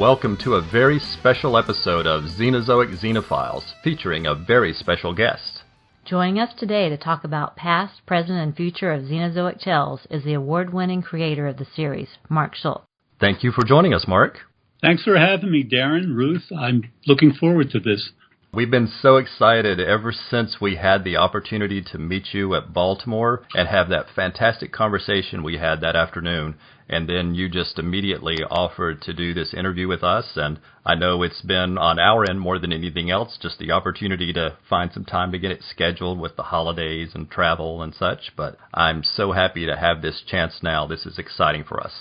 welcome to a very special episode of Xenozoic Xenophiles, featuring a very special guest. Joining us today to talk about past, present, and future of Xenozoic Tales is the award-winning creator of the series, Mark Schultz. Thank you for joining us, Mark. Thanks for having me, Darren, Ruth. I'm looking forward to this. We've been so excited ever since we had the opportunity to meet you at Baltimore and have that fantastic conversation we had that afternoon. And then you just immediately offered to do this interview with us. And I know it's been on our end more than anything else, just the opportunity to find some time to get it scheduled with the holidays and travel and such. But I'm so happy to have this chance now. This is exciting for us.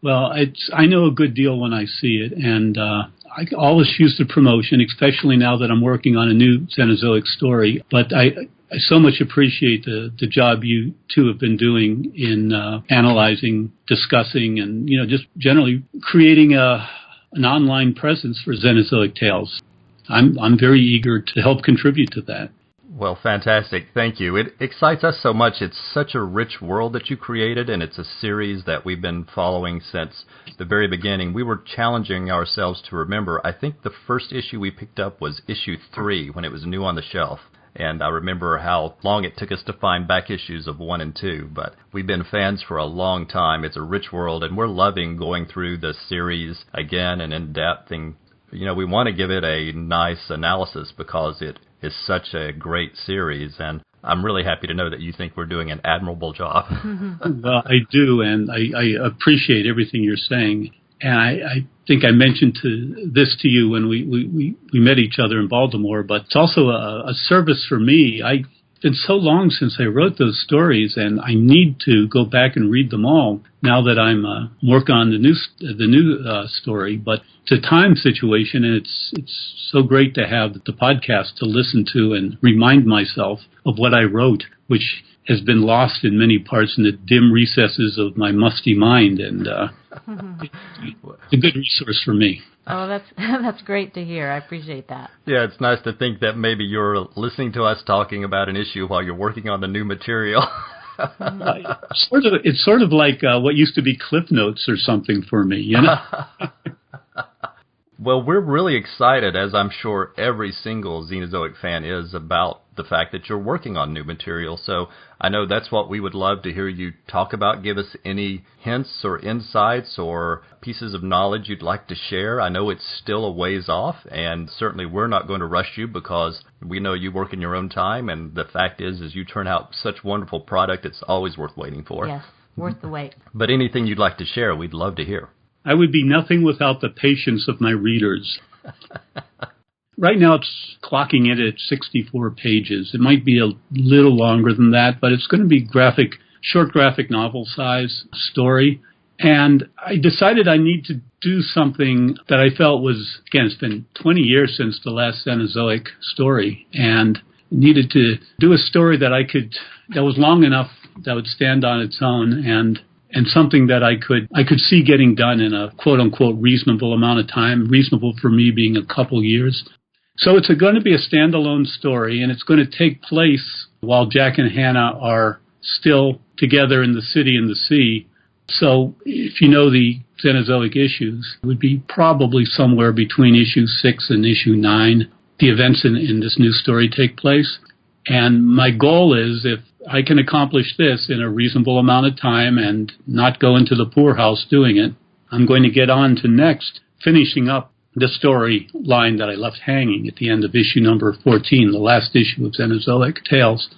Well, I know a good deal when I see it, and I always use the promotion, especially now that I'm working on a new Xenozoic story. But I so much appreciate the job you two have been doing in analyzing, discussing, and just generally creating an online presence for Xenozoic Tales. I'm very eager to help contribute to that. Well, fantastic. Thank you. It excites us so much. It's such a rich world that you created, and it's a series that we've been following since the very beginning. We were challenging ourselves to remember. I think the first issue we picked up was issue 3 when it was new on the shelf. And I remember how long it took us to find back issues of 1 and 2. But we've been fans for a long time. It's a rich world, and we're loving going through the series again and in depth. And, we want to give it a nice analysis because it is such a great series, and I'm really happy to know that you think we're doing an admirable job. Well, I do, and I appreciate everything you're saying. And I think I mentioned this to you when we met each other in Baltimore, but it's also a service for me. It's been so long since I wrote those stories, and I need to go back and read them all now that I'm working on the new story. But it's a time situation, and it's so great to have the podcast to listen to and remind myself of what I wrote, which has been lost in many parts in the dim recesses of my musty mind, and it's a good resource for me. Oh, that's great to hear. I appreciate that. Yeah, it's nice to think that maybe you're listening to us talking about an issue while you're working on the new material. It's sort of like what used to be Cliff Notes or something for me, Well, we're really excited, as I'm sure every single Xenozoic fan is, about the fact that you're working on new material. So I know that's what we would love to hear you talk about. Give us any hints or insights or pieces of knowledge you'd like to share. I know it's still a ways off, and certainly we're not going to rush you because we know you work in your own time. And the fact is you turn out such wonderful product, it's always worth waiting for. Yes, worth the wait. But anything you'd like to share, we'd love to hear. I would be nothing without the patience of my readers. Right now it's clocking in at 64 pages. It might be a little longer than that, but it's going to be short graphic novel size story. And I decided I need to do something that I felt was, again, it's been 20 years since the last Xenozoic story, and needed to do a story that was long enough that would stand on its own and something that I could see getting done in a quote-unquote reasonable amount of time, reasonable for me being a couple years. So it's going to be a standalone story, and it's going to take place while Jack and Hannah are still together in the city and the sea. So if you know the Xenozoic issues, it would be probably somewhere between issue 6 and issue 9. The events in this new story take place. And my goal is, if I can accomplish this in a reasonable amount of time and not go into the poorhouse doing it, I'm going to get on to next, finishing up the story line that I left hanging at the end of issue number 14, the last issue of Xenozoic Tales.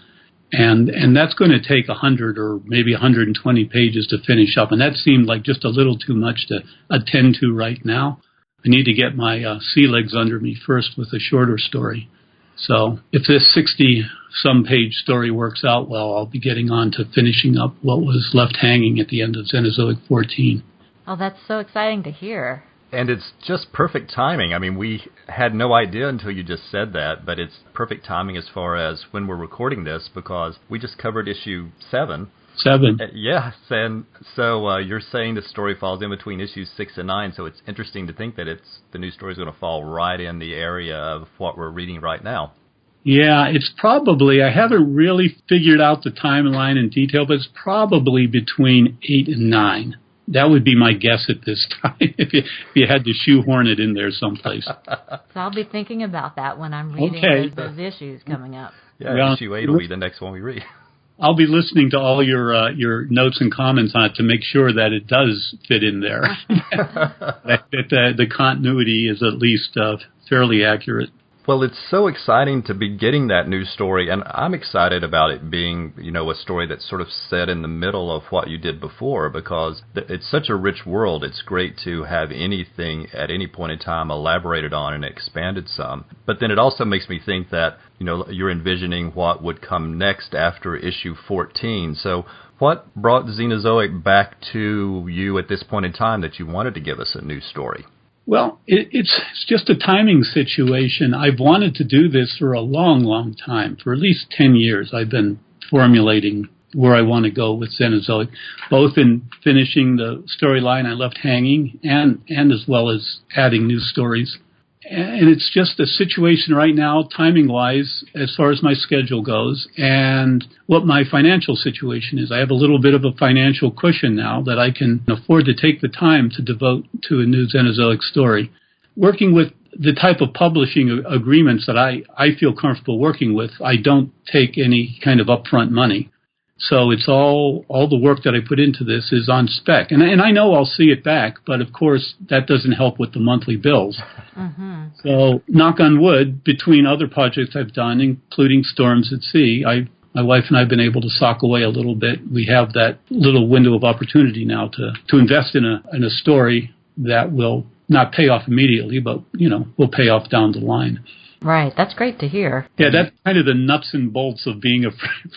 And that's going to take 100 or maybe 120 pages to finish up. And that seemed like just a little too much to attend to right now. I need to get my sea legs under me first with a shorter story. So if this 60-some page story works out well, I'll be getting on to finishing up what was left hanging at the end of Xenozoic 14. Oh, that's so exciting to hear. And it's just perfect timing. I mean, we had no idea until you just said that, but it's perfect timing as far as when we're recording this because we just covered issue 7. 7. Yes, and so you're saying the story falls in between issues 6 and 9, so it's interesting to think that the new story is going to fall right in the area of what we're reading right now. Yeah, it's probably, I haven't really figured out the timeline in detail, but it's probably between 8 and 9. That would be my guess at this time, if you had to shoehorn it in there someplace. So I'll be thinking about that when I'm reading those issues coming up. Yeah, well, issue 8 will be the next one we read. I'll be listening to all your notes and comments on it to make sure that it does fit in there, that the continuity is at least fairly accurate. Well, it's so exciting to be getting that new story, and I'm excited about it being, a story that's sort of set in the middle of what you did before, because it's such a rich world. It's great to have anything at any point in time elaborated on and expanded some. But then it also makes me think that, you're envisioning what would come next after issue 14. So what brought Xenozoic back to you at this point in time that you wanted to give us a new story? Well, it's just a timing situation. I've wanted to do this for a long, long time. For at least 10 years, I've been formulating where I want to go with Xenozoic, both in finishing the storyline I left hanging and as well as adding new stories. And it's just a situation right now, timing-wise, as far as my schedule goes, and what my financial situation is. I have a little bit of a financial cushion now that I can afford to take the time to devote to a new Xenozoic story. Working with the type of publishing agreements that I feel comfortable working with, I don't take any kind of upfront money. So it's all the work that I put into this is on spec. And I know I'll see it back, but of course that doesn't help with the monthly bills. Mm-hmm. So knock on wood, between other projects I've done, including Storms at Sea, my wife and I have been able to sock away a little bit. We have that little window of opportunity now to invest in a story that will not pay off immediately, but, will pay off down the line. Right. That's great to hear. Yeah, that's kind of the nuts and bolts of being a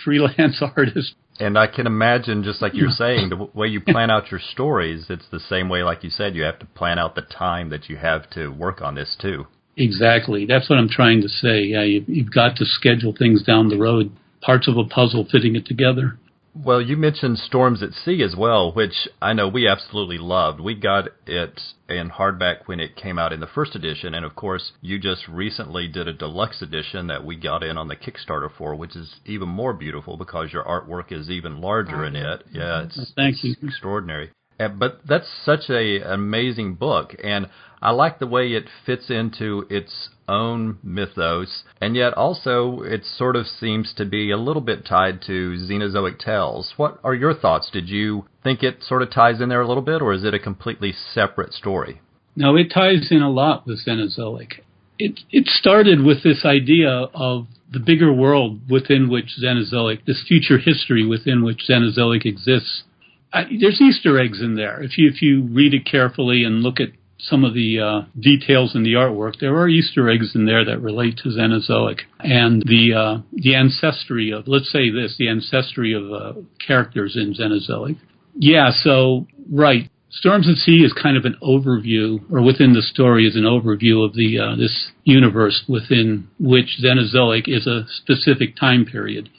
freelance artist. And I can imagine, just like you're saying, the way you plan out your stories, it's the same way, like you said, you have to plan out the time that you have to work on this, too. Exactly. That's what I'm trying to say. Yeah, you've got to schedule things down the road, parts of a puzzle fitting it together. Well, you mentioned Storms at Sea as well, which I know we absolutely loved. We got it in hardback when it came out in the first edition, and of course, you just recently did a deluxe edition that we got in on the Kickstarter for, which is even more beautiful because your artwork is even larger in it. Yeah, Thank you. Extraordinary. But that's such an amazing book, and I like the way it fits into its own mythos, and yet also it sort of seems to be a little bit tied to Xenozoic Tales. What are your thoughts? Did you think it sort of ties in there a little bit, or is it a completely separate story? No, it ties in a lot with Xenozoic. It started with this idea of the bigger world within which Xenozoic, this future history within which Xenozoic exists. There's Easter eggs in there. If you read it carefully and look at some of the details in the artwork, there are Easter eggs in there that relate to Xenozoic and the ancestry of, let's say this, the ancestry of characters in Xenozoic. Yeah, so, right. Storms at Sea is kind of an overview, or within the story is an overview of the this universe within which Xenozoic is a specific time period.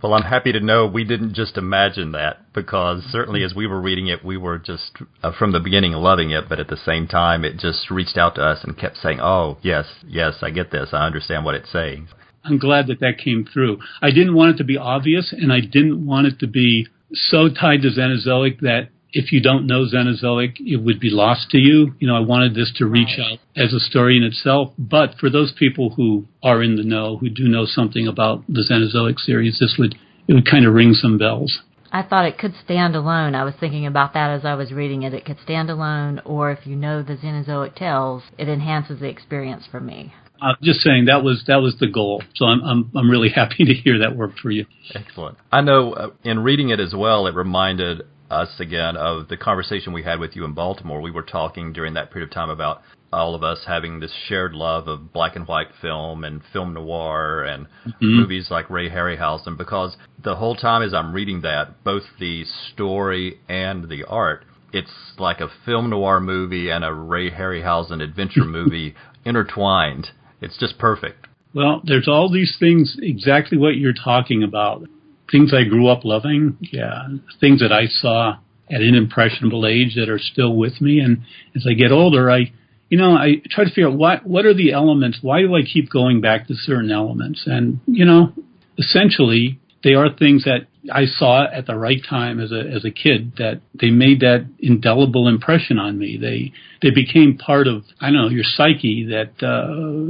Well, I'm happy to know we didn't just imagine that, because certainly as we were reading it, we were just, from the beginning, loving it, but at the same time, it just reached out to us and kept saying, oh, yes, I get this, I understand what it's saying. I'm glad that came through. I didn't want it to be obvious, and I didn't want it to be so tied to Xenozoic that if you don't know Xenozoic, it would be lost to you. I wanted this to reach out as a story in itself. But for those people who are in the know, who do know something about the Xenozoic series, it would kind of ring some bells. I thought it could stand alone. I was thinking about that as I was reading it. It could stand alone, or if you know the Xenozoic Tales, it enhances the experience for me. I'm just saying that was the goal. So I'm really happy to hear that worked for you. Excellent. I know in reading it as well, it reminded us again of the conversation we had with you in Baltimore. We were talking during that period of time about all of us having this shared love of black and white film and film noir and movies like Ray Harryhausen, because the whole time as I'm reading that, both the story and the art, it's like a film noir movie and a Ray Harryhausen adventure movie intertwined. It's just perfect. Well, there's all these things, exactly what you're talking about. Things I grew up loving, things that I saw at an impressionable age that are still with me. And as I get older, I try to figure out what are the elements, why do I keep going back to certain elements? And, essentially, they are things that I saw at the right time as a kid that they made that indelible impression on me. They became part of, I don't know, your psyche that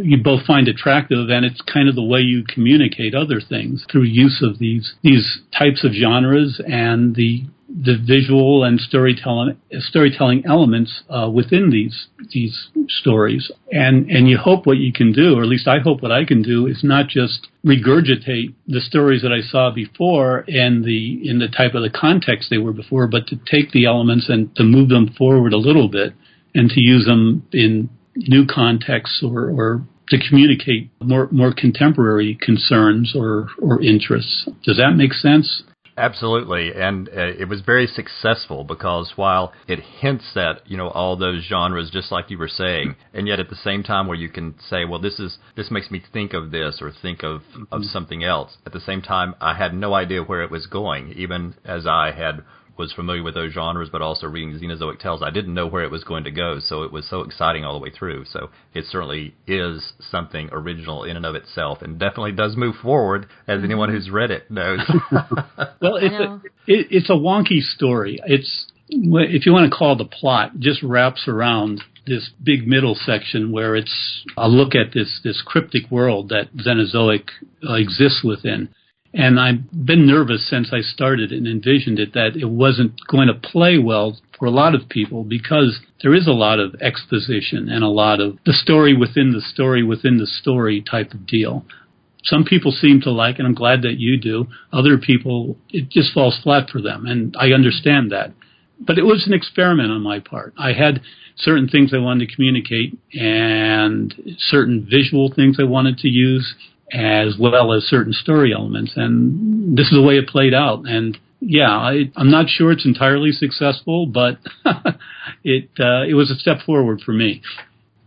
you both find attractive, and it's kind of the way you communicate other things through use of these types of genres and the visual and storytelling elements within these stories. And you hope what you can do, or at least I hope what I can do, is not just regurgitate the stories that I saw before in the type of the context they were before, but to take the elements and to move them forward a little bit and to use them in new contexts or to communicate more contemporary concerns or interests. Does that make sense? Absolutely, and it was very successful because while it hints at, all those genres, just like you were saying, and yet at the same time where you can say, well, this makes me think of this or think of something else. At the same time, I had no idea where it was going, even as I was familiar with those genres, but also reading Xenozoic Tales. I didn't know where it was going to go, so it was so exciting all the way through. So it certainly is something original in and of itself, and definitely does move forward, as anyone who's read it knows. Well, it's a wonky story. It's, if you want to call it the plot, just wraps around this big middle section where it's a look at this cryptic world that Xenozoic exists within. And I've been nervous since I started and envisioned it that it wasn't going to play well for a lot of people because there is a lot of exposition and a lot of the story within the story within the story type of deal. Some people seem to like it. I'm glad that you do. Other people, it just falls flat for them, and I understand that. But it was an experiment on my part. I had certain things I wanted to communicate and certain visual things I wanted to use, as well as certain story elements. And this is the way it played out. And yeah, I'm not sure it's entirely successful, but it was a step forward for me.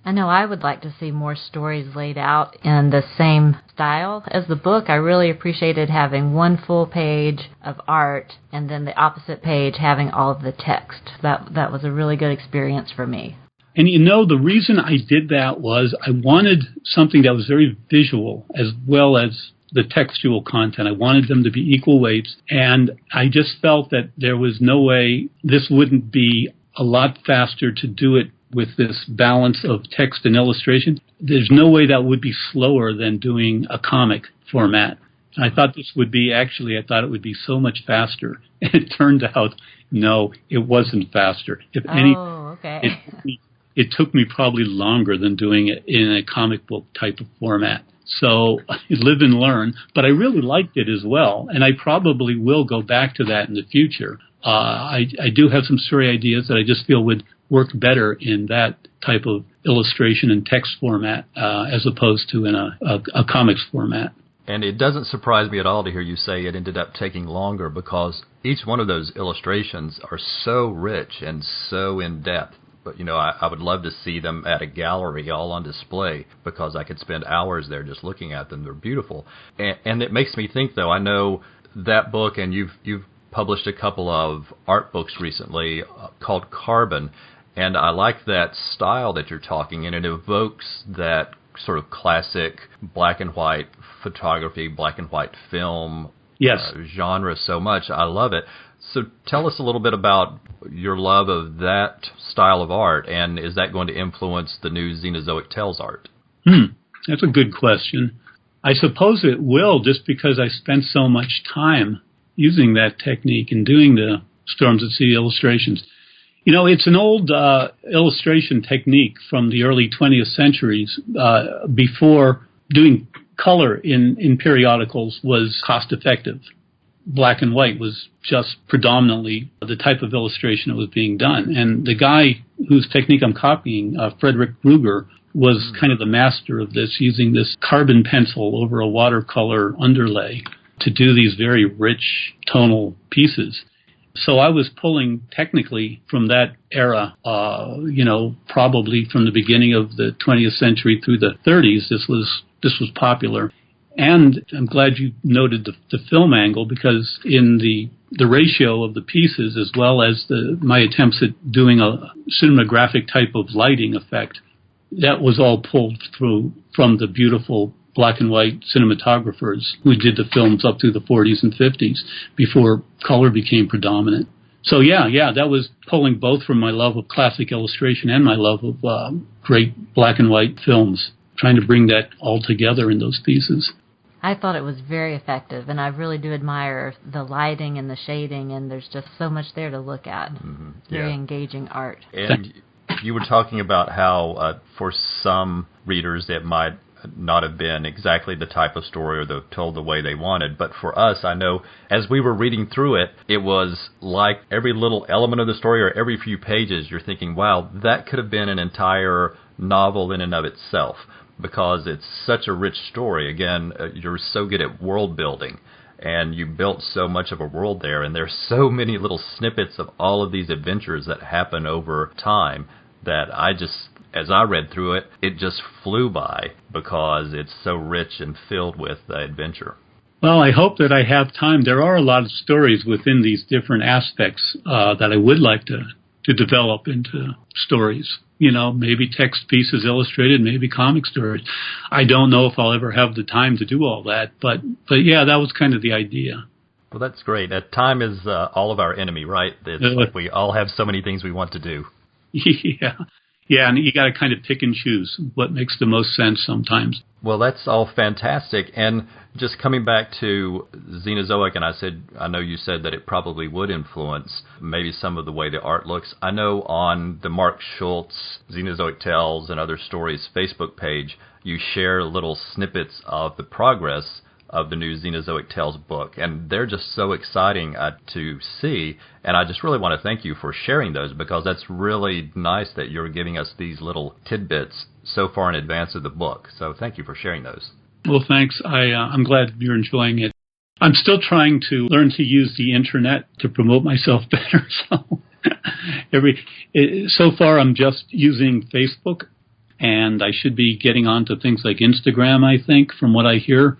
I know I would like to see more stories laid out in the same style as the book. I really appreciated having one full page of art and then the opposite page having all of the text. That was a really good experience for me. And the reason I did that was I wanted something that was very visual as well as the textual content. I wanted them to be equal weights, and I just felt that there was no way this wouldn't be a lot faster to do it with this balance of text and illustration. There's no way that would be slower than doing a comic format. And I thought it would be so much faster. And it turned out, no, it wasn't faster. Okay. It took me probably longer than doing it in a comic book type of format. So live and learn. But I really liked it as well, and I probably will go back to that in the future. I do have some story ideas that I just feel would work better in that type of illustration and text format as opposed to in a comics format. And it doesn't surprise me at all to hear you say it ended up taking longer because each one of those illustrations are so rich and so in-depth. But, I would love to see them at a gallery all on display because I could spend hours there just looking at them. They're beautiful. And it makes me think, though, I know that book, and you've published a couple of art books recently called Carbon, and I like that style that you're talking, and it evokes that sort of classic black and white photography, black and white film genre so much. I love it. So tell us a little bit about your love of that style of art, and is that going to influence the new Xenozoic Tales art? That's a good question. I suppose it will, just because I spent so much time using that technique and doing the Storms at Sea illustrations. It's an old illustration technique from the early 20th centuries before doing color in periodicals was cost effective. Black and white was just predominantly the type of illustration that was being done. And the guy whose technique I'm copying, Frederick Ruger, was kind of the master of this, using this carbon pencil over a watercolor underlay to do these very rich tonal pieces. So I was pulling technically from that era, probably from the beginning of the 20th century through the 30s, this was popular. And I'm glad you noted the film angle, because in the ratio of the pieces, as well as my attempts at doing a cinematographic type of lighting effect, that was all pulled through from the beautiful black and white cinematographers who did the films up through the 40s and 50s before color became predominant. So yeah, that was pulling both from my love of classic illustration and my love of great black and white films, trying to bring that all together in those pieces. I thought it was very effective, and I really do admire the lighting and the shading, and there's just so much there to look at. Mm-hmm. Very engaging art. And you were talking about how for some readers it might not have been exactly the type of story or told the way they wanted. But for us, I know as we were reading through it, it was like every little element of the story or every few pages, you're thinking, wow, that could have been an entire novel in and of itself, because it's such a rich story. Again, you're so good at world building, and you built so much of a world there, and there's so many little snippets of all of these adventures that happen over time that as I read through it, it just flew by because it's so rich and filled with adventure. Well, I hope that I have time. There are a lot of stories within these different aspects that I would like to develop into stories. You know, maybe text pieces illustrated, maybe comic stories. I don't know if I'll ever have the time to do all that, but yeah, that was kind of the idea. Well, that's great. Time is all of our enemy, right? It's like we all have so many things we want to do. Yeah, and you got to kind of pick and choose what makes the most sense sometimes. Well, that's all fantastic. And just coming back to Xenozoic, and I know you said that it probably would influence maybe some of the way the art looks. I know on the Mark Schultz Xenozoic Tales and Other Stories Facebook page, you share little snippets of the progress of the new Xenozoic Tales book, and they're just so exciting to see, and I just really want to thank you for sharing those, because that's really nice that you're giving us these little tidbits so far in advance of the book. So thank you for sharing those. Well, thanks. I'm glad you're enjoying it. I'm still trying to learn to use the internet to promote myself better. So far I'm just using Facebook, and I should be getting onto things like Instagram, I think, from what I hear.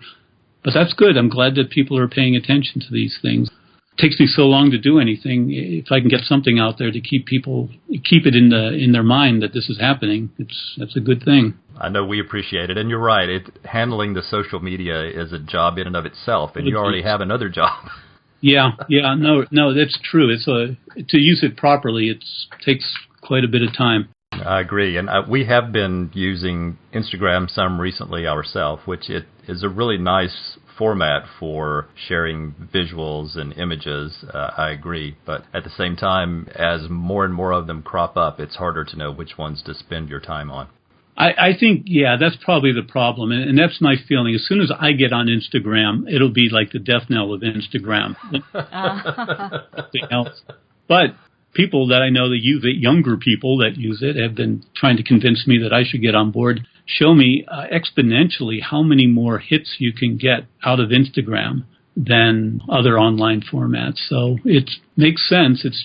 But that's good. I'm glad that people are paying attention to these things. It takes me so long to do anything. If I can get something out there to keep it in their mind that this is happening, that's a good thing. I know we appreciate it, and you're right. Handling the social media is a job in and of itself, and you already have another job. Yeah, no, that's true. To use it properly, it takes quite a bit of time. I agree, and we have been using Instagram some recently ourselves, which it is a really nice format for sharing visuals and images. I agree, but at the same time, as more and more of them crop up, it's harder to know which ones to spend your time on. I think, yeah, that's probably the problem, and that's my feeling. As soon as I get on Instagram, it'll be like the death knell of Instagram. Nothing else. But people that I know that use it, younger people that use it, have been trying to convince me that I should get on board, show me exponentially how many more hits you can get out of Instagram than other online formats. So it makes sense. It's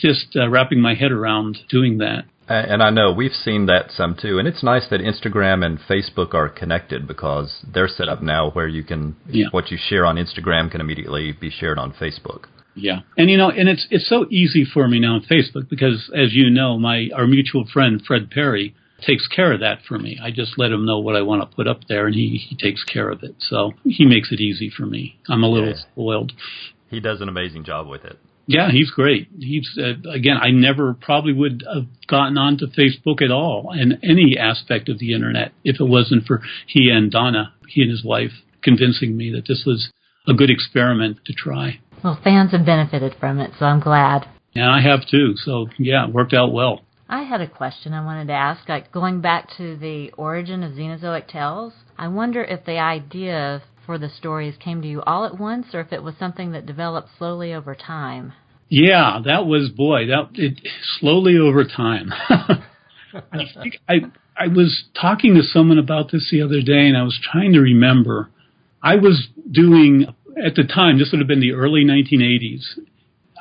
just wrapping my head around doing that. And I know we've seen that some too. And it's nice that Instagram and Facebook are connected, because they're set up now where you can, what you share on Instagram can immediately be shared on Facebook. Yeah. And, it's so easy for me now on Facebook because, as you know, our mutual friend, Fred Perry, takes care of that for me. I just let him know what I want to put up there, and he takes care of it. So he makes it easy for me. I'm a little spoiled. He does an amazing job with it. Yeah, he's great. He's again, I never probably would have gotten onto Facebook at all in any aspect of the internet if it wasn't for he and his wife, convincing me that this was a good experiment to try. Well, fans have benefited from it, so I'm glad. Yeah, I have too. So, yeah, it worked out well. I had a question I wanted to ask. Going back to the origin of Xenozoic Tales, I wonder if the idea for the stories came to you all at once, or if it was something that developed slowly over time. Yeah, that was, slowly over time. I think I was talking to someone about this the other day, and I was trying to remember. I was doing, at the time, this would have been the early 1980s,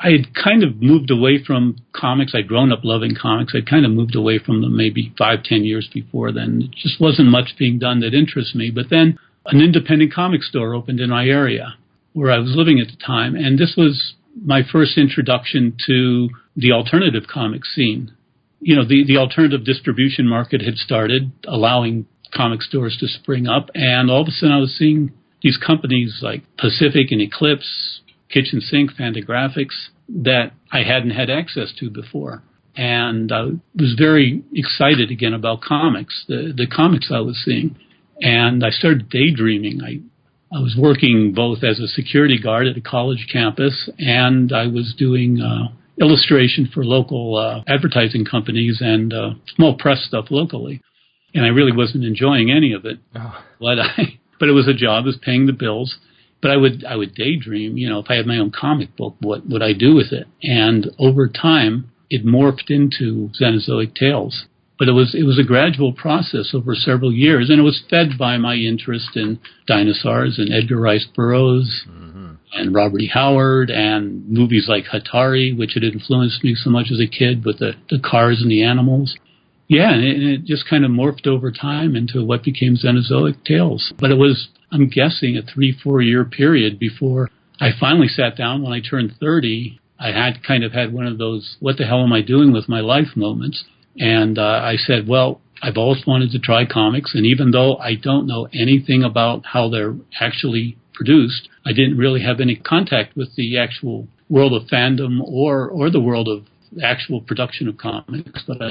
I had kind of moved away from comics. I'd grown up loving comics. I'd kind of moved away from them maybe 5-10 years before then. It just wasn't much being done that interests me. But then an independent comic store opened in my area where I was living at the time, and this was my first introduction to the alternative comic scene. The alternative distribution market had started, allowing comic stores to spring up, and all of a sudden I was seeing these companies like Pacific and Eclipse, Kitchen Sink, Fantagraphics, that I hadn't had access to before. And I was very excited again about comics, the comics I was seeing. And I started daydreaming. I was working both as a security guard at a college campus, and I was doing illustration for local advertising companies and small press stuff locally. And I really wasn't enjoying any of it. Oh. But it was a job, it was paying the bills. But I would daydream, if I had my own comic book, what would I do with it? And over time, it morphed into Xenozoic Tales. But it was a gradual process over several years, and it was fed by my interest in dinosaurs and Edgar Rice Burroughs and Robert E. Howard and movies like Hatari, which had influenced me so much as a kid with the cars and the animals. Yeah, and it just kind of morphed over time into what became Xenozoic Tales. But it was, I'm guessing, a 3-4 year period before I finally sat down. When I turned 30, I had one of those, what the hell am I doing with my life moments? And I said, well, I've always wanted to try comics, and even though I don't know anything about how they're actually produced, I didn't really have any contact with the actual world of fandom or the world of actual production of comics, but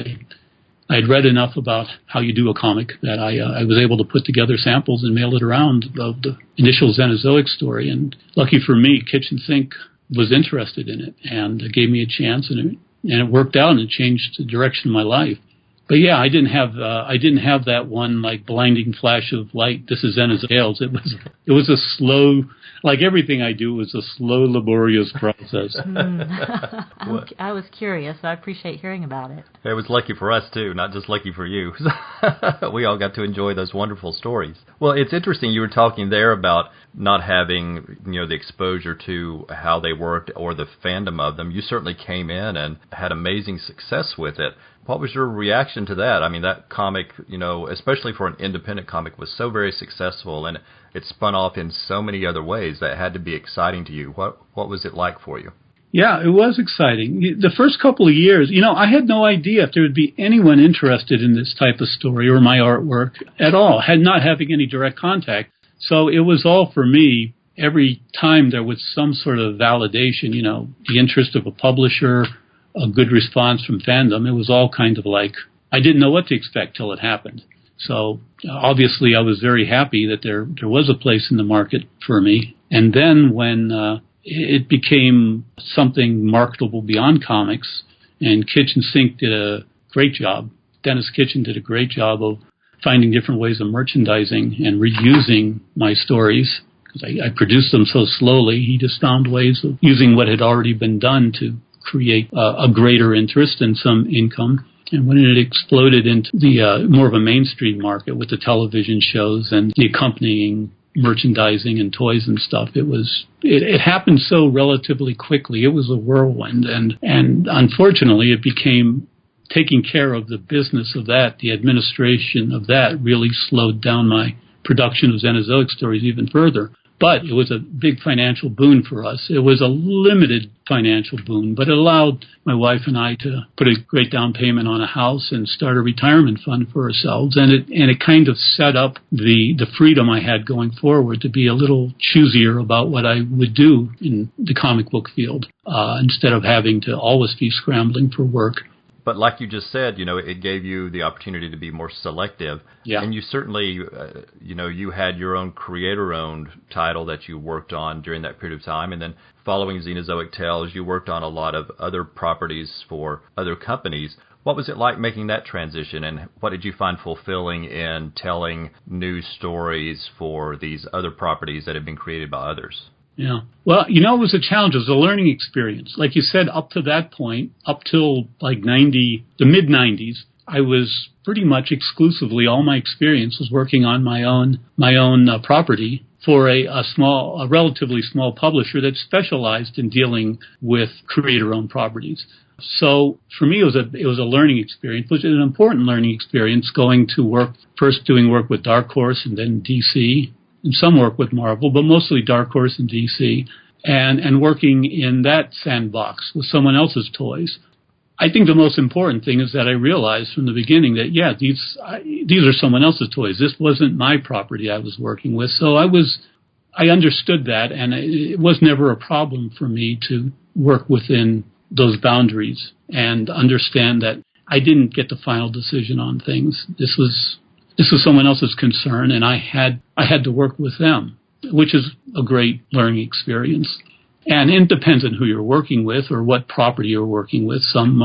I'd read enough about how you do a comic that I was able to put together samples and mail it around of the initial Xenozoic story. And lucky for me, Kitchen Sink was interested in it and gave me a chance, and it worked out, and it changed the direction of my life. But yeah, I didn't have that one like blinding flash of light. This is Xenozoic Tales. It was a slow, like everything I do, was a slow, laborious process. I was curious. I appreciate hearing about it. It was lucky for us too, not just lucky for you. We all got to enjoy those wonderful stories. Well, it's interesting. You were talking there about not having the exposure to how they worked or the fandom of them. You certainly came in and had amazing success with it. What was your reaction to that? I mean, that comic, especially for an independent comic, was so very successful, and it spun off in so many other ways that had to be exciting to you. What was it like for you? Yeah, it was exciting. The first couple of years, I had no idea if there would be anyone interested in this type of story or my artwork at all, not having any direct contact. So it was all for me. Every time there was some sort of validation, the interest of a publisher, a good response from fandom, it was all kind of like, I didn't know what to expect till it happened. So obviously I was very happy that there was a place in the market for me. And then when it became something marketable beyond comics, and Kitchen Sink did a great job, Dennis Kitchen did a great job of finding different ways of merchandising and reusing my stories, because I produced them so slowly. He just found ways of using what had already been done to create a greater interest and some income. And when it exploded into the more of a mainstream market with the television shows and the accompanying merchandising and toys and stuff, it happened so relatively quickly. It was a whirlwind, and unfortunately it became, taking care of the business of that, the administration of that, really slowed down my production of Xenozoic stories even further. But it was a big financial boon for us. It was a limited financial boon, but it allowed my wife and I to put a great down payment on a house and start a retirement fund for ourselves. And it kind of set up the freedom I had going forward to be a little choosier about what I would do in the comic book field, instead of having to always be scrambling for work. But like you just said, it gave you the opportunity to be more selective. Yeah. And you certainly, you had your own creator-owned title that you worked on during that period of time. And then following Xenozoic Tales, you worked on a lot of other properties for other companies. What was it like making that transition, and what did you find fulfilling in telling new stories for these other properties that had been created by others? Yeah. Well, it was a challenge. It was a learning experience. Like you said, up to that point, up till like the mid-90s, I was pretty much exclusively, all my experience was working on my own property for a relatively small publisher that specialized in dealing with creator-owned properties. So for me, it was a learning experience, which is an important learning experience, going to work, first doing work with Dark Horse and then DC, and some work with Marvel, but mostly Dark Horse and DC, and working in that sandbox with someone else's toys. I think the most important thing is that I realized from the beginning that, yeah, these are someone else's toys. This wasn't my property I was working with. So I understood that, and it was never a problem for me to work within those boundaries and understand that I didn't get the final decision on things. This was someone else's concern, and I had to work with them, which is a great learning experience. And it depends on who you're working with or what property you're working with. Some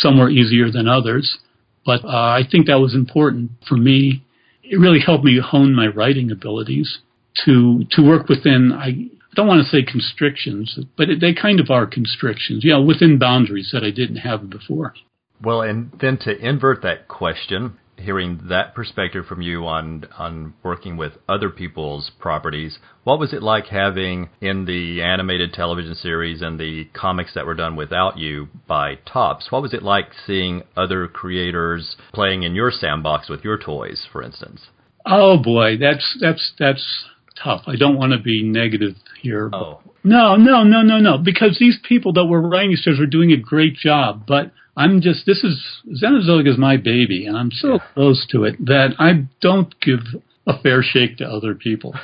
were easier than others, but I think that was important for me. It really helped me hone my writing abilities to work within, I don't want to say constrictions, but they kind of are constrictions, within boundaries that I didn't have before. Well, and then to invert that question, hearing that perspective from you on working with other people's properties, what was it like having in the animated television series and the comics that were done without you by Topps? What was it like seeing other creators playing in your sandbox with your toys, for instance? Oh boy, that's tough. I don't want to be negative here. Oh. No, because these people that were writing these stories were doing a great job, but Xenozoic is my baby, and I'm so close to it that I don't give a fair shake to other people.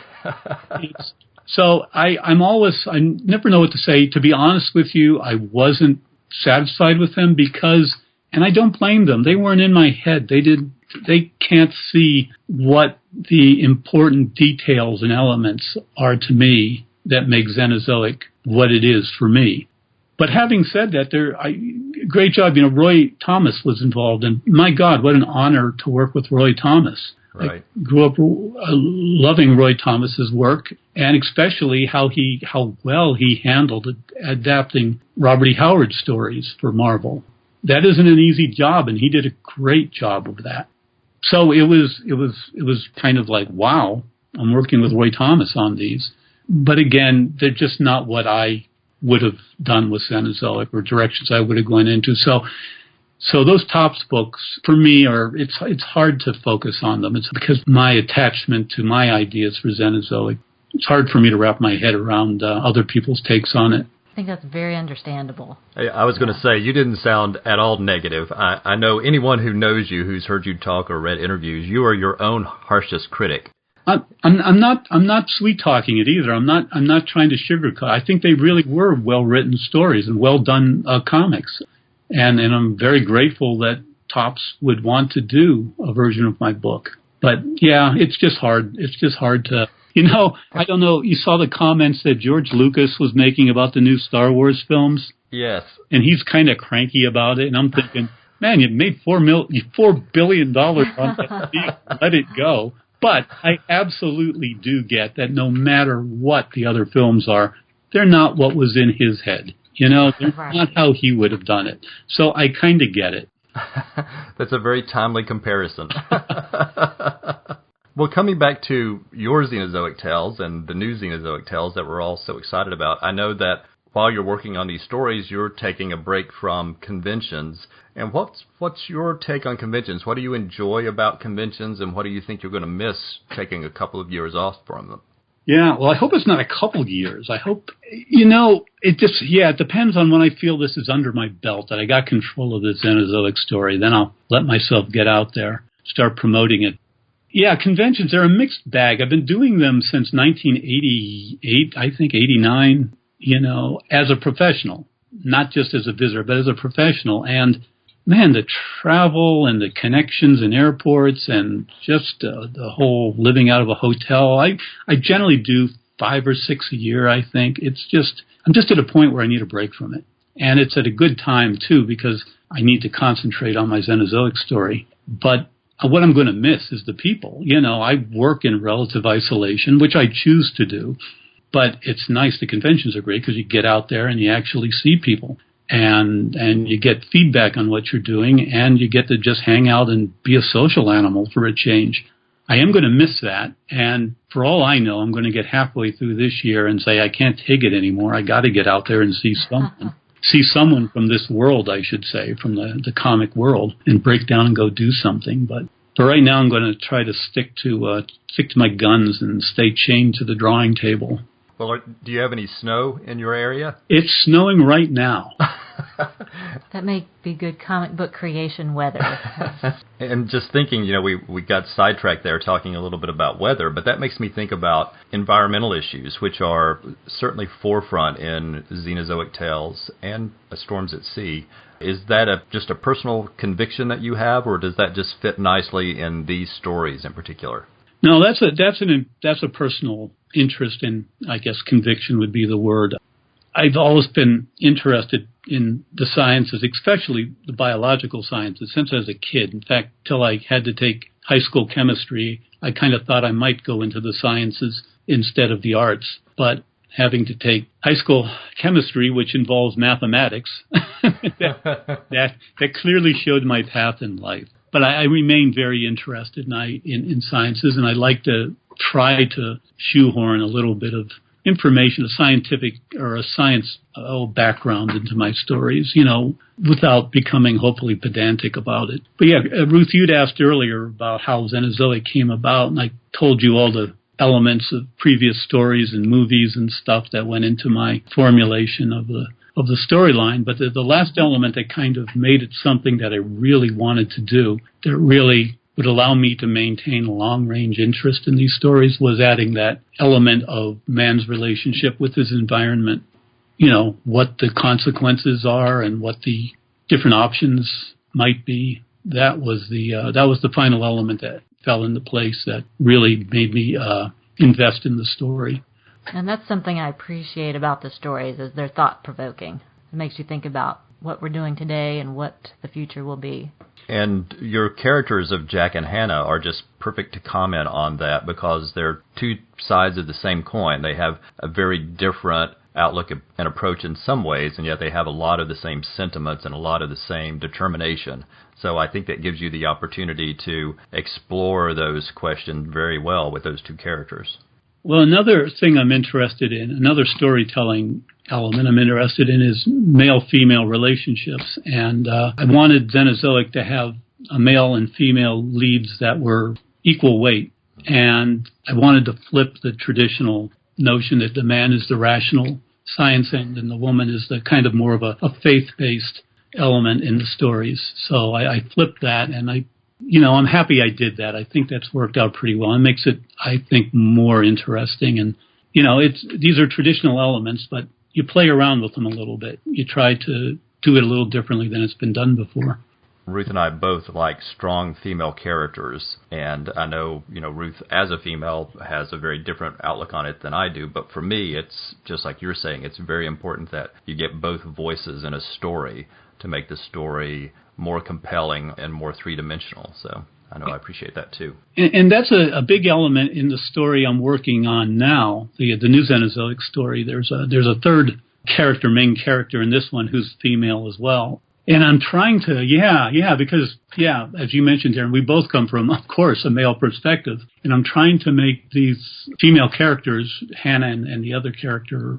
So I never know what to say. To be honest with you, I wasn't satisfied with them because, and I don't blame them, they weren't in my head. They can't see what the important details and elements are to me that make Xenozoic what it is for me. But having said that, great job. Roy Thomas was involved, and my God, what an honor to work with Roy Thomas. Right. I grew up loving Roy Thomas's work, and especially how well he handled adapting Robert E. Howard stories for Marvel. That isn't an easy job, and he did a great job of that. So it was kind of like, wow, I'm working with Roy Thomas on these. But again, they're just not what I would have done with Xenozoic or directions I would have gone into. So those Topps books, for me, it's hard to focus on them. It's because my attachment to my ideas for Xenozoic, it's hard for me to wrap my head around other people's takes on it. I think that's very understandable. I was going to say, you didn't sound at all negative. I know anyone who knows you, who's heard you talk or read interviews, you are your own harshest critic. I'm not sweet talking it either. I'm not trying to sugarcoat. I think they really were well written stories and well done comics, and I'm very grateful that Topps would want to do a version of my book. But yeah, it's just hard. It's just hard to. I don't know. You saw the comments that George Lucas was making about the new Star Wars films. Yes, and he's kind of cranky about it. And I'm thinking, man, you made $4 billion on that deal. Let it go. But I absolutely do get that no matter what the other films are, they're not what was in his head. They're not how he would have done it. So I kind of get it. That's a very timely comparison. Well, coming back to your Xenozoic Tales and the new Xenozoic Tales that we're all so excited about, I know that while you're working on these stories, you're taking a break from conventions. And what's your take on conventions? What do you enjoy about conventions, and what do you think you're going to miss taking a couple of years off from them? Yeah, well, I hope it's not a couple years. I hope, it depends on when I feel this is under my belt, that I got control of the Xenozoic story. Then I'll let myself get out there, start promoting it. Yeah, conventions, they're a mixed bag. I've been doing them since 1988, I think 89, as a professional, not just as a visitor, but as a professional. And man, the travel and the connections in airports and just the whole living out of a hotel. I generally do 5 or 6 a year, I think. I'm just at a point where I need a break from it. And it's at a good time, too, because I need to concentrate on my Xenozoic story. But what I'm going to miss is the people. I work in relative isolation, which I choose to do. But it's nice. The conventions are great because you get out there and you actually see people. And you get feedback on what you're doing, and you get to just hang out and be a social animal for a change. I am going to miss that, and for all I know, I'm going to get halfway through this year and say, I can't take it anymore. I got to get out there and see someone. See someone from this world, I should say, from the comic world, and break down and go do something. But for right now, I'm going to try to stick to my guns and stay chained to the drawing table. Well, do you have any snow in your area? It's snowing right now. That may be good comic book creation weather. And just thinking, we got sidetracked there talking a little bit about weather, but that makes me think about environmental issues, which are certainly forefront in Xenozoic Tales and Storms at Sea. Is that just a personal conviction that you have, or does that just fit nicely in these stories in particular? No, that's a personal interest, and I guess conviction would be the word. I've always been interested in the sciences, especially the biological sciences, since I was a kid. In fact, till I had to take high school chemistry, I kind of thought I might go into the sciences instead of the arts. But having to take high school chemistry, which involves mathematics, that clearly showed my path in life. But I remain very interested in sciences, and I like to try to shoehorn a little bit of information, a scientific or a science background into my stories, without becoming hopefully pedantic about it. But yeah, Ruth, you'd asked earlier about how Xenozoic came about, and I told you all the elements of previous stories and movies and stuff that went into my formulation of the storyline. But the last element that kind of made it something that I really wanted to do, that really would allow me to maintain a long-range interest in these stories, was adding that element of man's relationship with his environment. What the consequences are and what the different options might be. That was the final element that fell into place that really made me invest in the story. And that's something I appreciate about the stories, is they're thought-provoking. It makes you think about what we're doing today and what the future will be. And your characters of Jack and Hannah are just perfect to comment on that, because they're two sides of the same coin. They have a very different outlook and approach in some ways, and yet they have a lot of the same sentiments and a lot of the same determination. So I think that gives you the opportunity to explore those questions very well with those two characters. Well, another thing I'm interested in, another storytelling element I'm interested in, is male-female relationships. And I wanted Xenozoic to have a male and female leads that were equal weight. And I wanted to flip the traditional notion that the man is the rational science end and the woman is the kind of more of a faith-based element in the stories. So I flipped that, and I'm happy I did that. I think that's worked out pretty well. It makes it, I think, more interesting. And, these are traditional elements, but you play around with them a little bit. You try to do it a little differently than it's been done before. Ruth and I both like strong female characters, and I know, Ruth as a female has a very different outlook on it than I do, but for me, it's just like you're saying, it's very important that you get both voices in a story to make the story more compelling and more three-dimensional. So I know I appreciate that too. And that's a big element in the story I'm working on now, the new Xenozoic story. There's a third character, main character in this one, who's female as well. And I'm trying to, because, as you mentioned, Darren, we both come from, of course, a male perspective. And I'm trying to make these female characters, Hannah and the other character,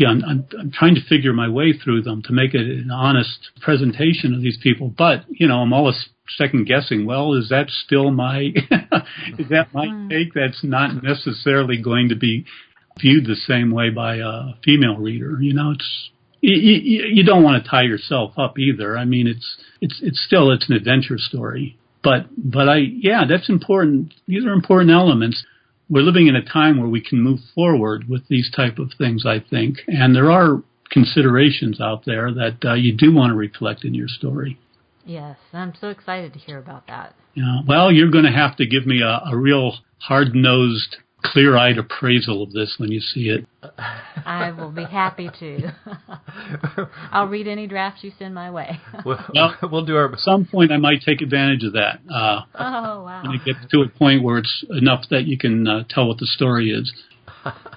I'm trying to figure my way through them to make it an honest presentation of these people. But, I'm always second guessing, well, is that still is that my take? That's not necessarily going to be viewed the same way by a female reader. You don't want to tie yourself up either. I mean, it's still an adventure story. But that's important. These are important elements. We're living in a time where we can move forward with these type of things, I think. And there are considerations out there that you do want to reflect in your story. Yes, I'm so excited to hear about that. Yeah. Well, you're going to have to give me a real hard-nosed, clear-eyed appraisal of this when you see it. I will be happy to. I'll read any drafts you send my way. We'll do our... At some point, I might take advantage of that. Oh, wow. When it gets to a point where it's enough that you can tell what the story is.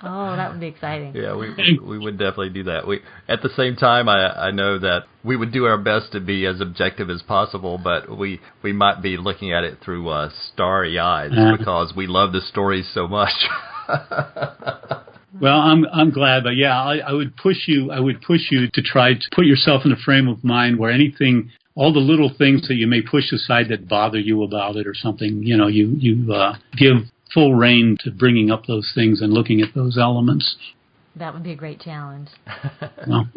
Oh, that would be exciting. Yeah, we would definitely do that. At the same time, I know that we would do our best to be as objective as possible, but we might be looking at it through starry eyes because we love the stories so much. Well, I'm glad, but I would push you to try to put yourself in a frame of mind where all the little things that you may push aside that bother you about it or something, you give full rein to bringing up those things and looking at those elements. That would be a great challenge. Well.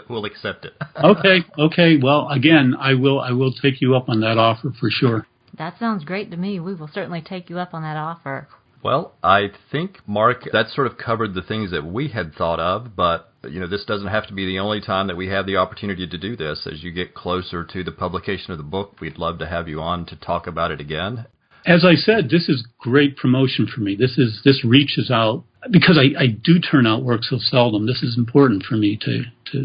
We'll accept it. Okay. Well, again, I will take you up on that offer for sure. That sounds great to me. We will certainly take you up on that offer. Well, I think, Mark, that sort of covered the things that we had thought of, but this doesn't have to be the only time that we have the opportunity to do this. As you get closer to the publication of the book, we'd love to have you on to talk about it again. As I said, this is great promotion for me. This reaches out, because I do turn out work so seldom. This is important for me to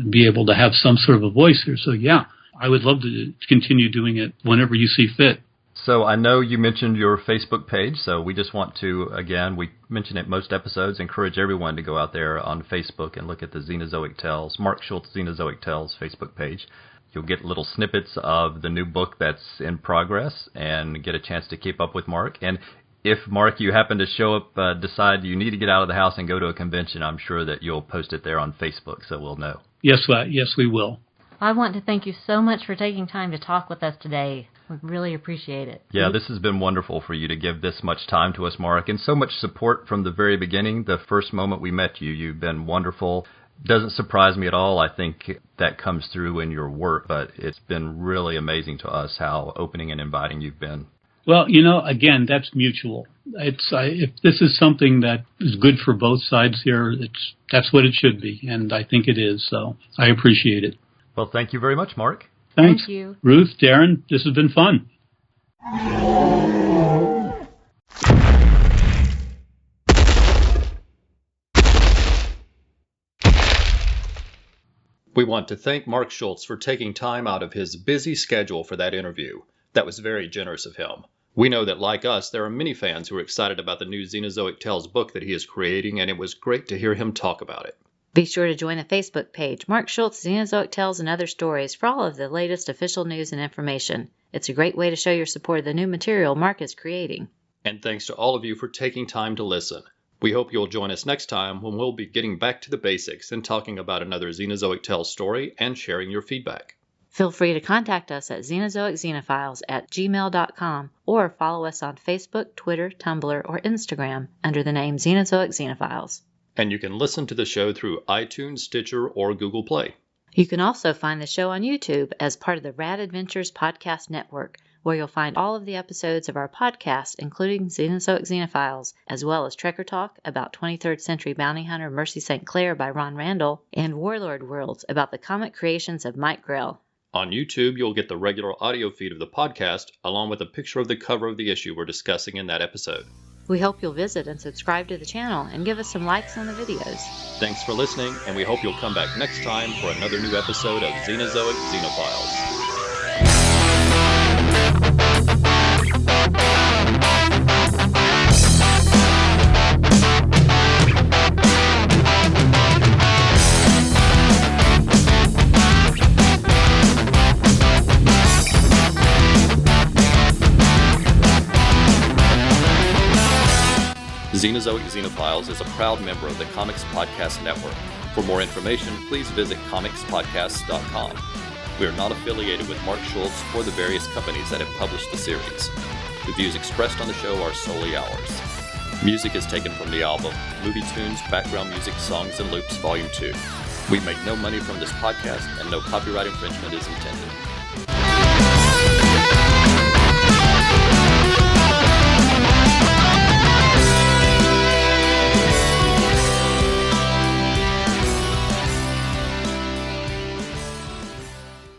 be able to have some sort of a voice here. So yeah, I would love to continue doing it whenever you see fit. So I know you mentioned your Facebook page, so we just want to, again, we mention it most episodes, encourage everyone to go out there on Facebook and look at the Xenozoic Tales, Mark Schultz Xenozoic Tales Facebook page. You'll get little snippets of the new book that's in progress and get a chance to keep up with Mark. And if, Mark, you happen to show up, decide you need to get out of the house and go to a convention, I'm sure that you'll post it there on Facebook, so we'll know. Yes, we will. I want to thank you so much for taking time to talk with us today. We really appreciate it. Yeah, this has been wonderful for you to give this much time to us, Mark, and so much support from the very beginning, the first moment we met you. You've been wonderful. Doesn't surprise me at all. I think that comes through in your work, but it's been really amazing to us how opening and inviting you've been. Well, again, that's mutual. If this is something that is good for both sides here, that's what it should be, and I think it is, so I appreciate it. Well, thank you very much, Mark. Thanks. Thank you. Ruth, Darren, this has been fun. We want to thank Mark Schultz for taking time out of his busy schedule for that interview. That was very generous of him. We know that, like us, there are many fans who are excited about the new Xenozoic Tales book that he is creating, and it was great to hear him talk about it. Be sure to join the Facebook page, Mark Schultz, Xenozoic Tales and Other Stories, for all of the latest official news and information. It's a great way to show your support of the new material Mark is creating. And thanks to all of you for taking time to listen. We hope you'll join us next time when we'll be getting back to the basics and talking about another Xenozoic Tales story and sharing your feedback. Feel free to contact us at xenozoicxenophiles@gmail.com or follow us on Facebook, Twitter, Tumblr, or Instagram under the name Xenozoic Xenophiles. And you can listen to the show through iTunes, Stitcher, or Google Play. You can also find the show on YouTube as part of the Rad Adventures Podcast Network, where you'll find all of the episodes of our podcast, including Xenozoic Xenophiles, as well as Trekker Talk about 23rd Century Bounty Hunter Mercy St. Clair by Ron Randall, and Warlord Worlds about the comic creations of Mike Grell. On YouTube, you'll get the regular audio feed of the podcast, along with a picture of the cover of the issue we're discussing in that episode. We hope you'll visit and subscribe to the channel and give us some likes on the videos. Thanks for listening, and we hope you'll come back next time for another new episode of Xenozoic Xenophiles. Xenozoic Xenophiles is a proud member of the Comics Podcast Network. For more information, please visit comicspodcasts.com. We are not affiliated with Mark Schultz or the various companies that have published the series. The views expressed on the show are solely ours. Music is taken from the album Movie Tunes, Background Music, Songs and Loops, Volume 2. We make no money from this podcast, and no copyright infringement is intended.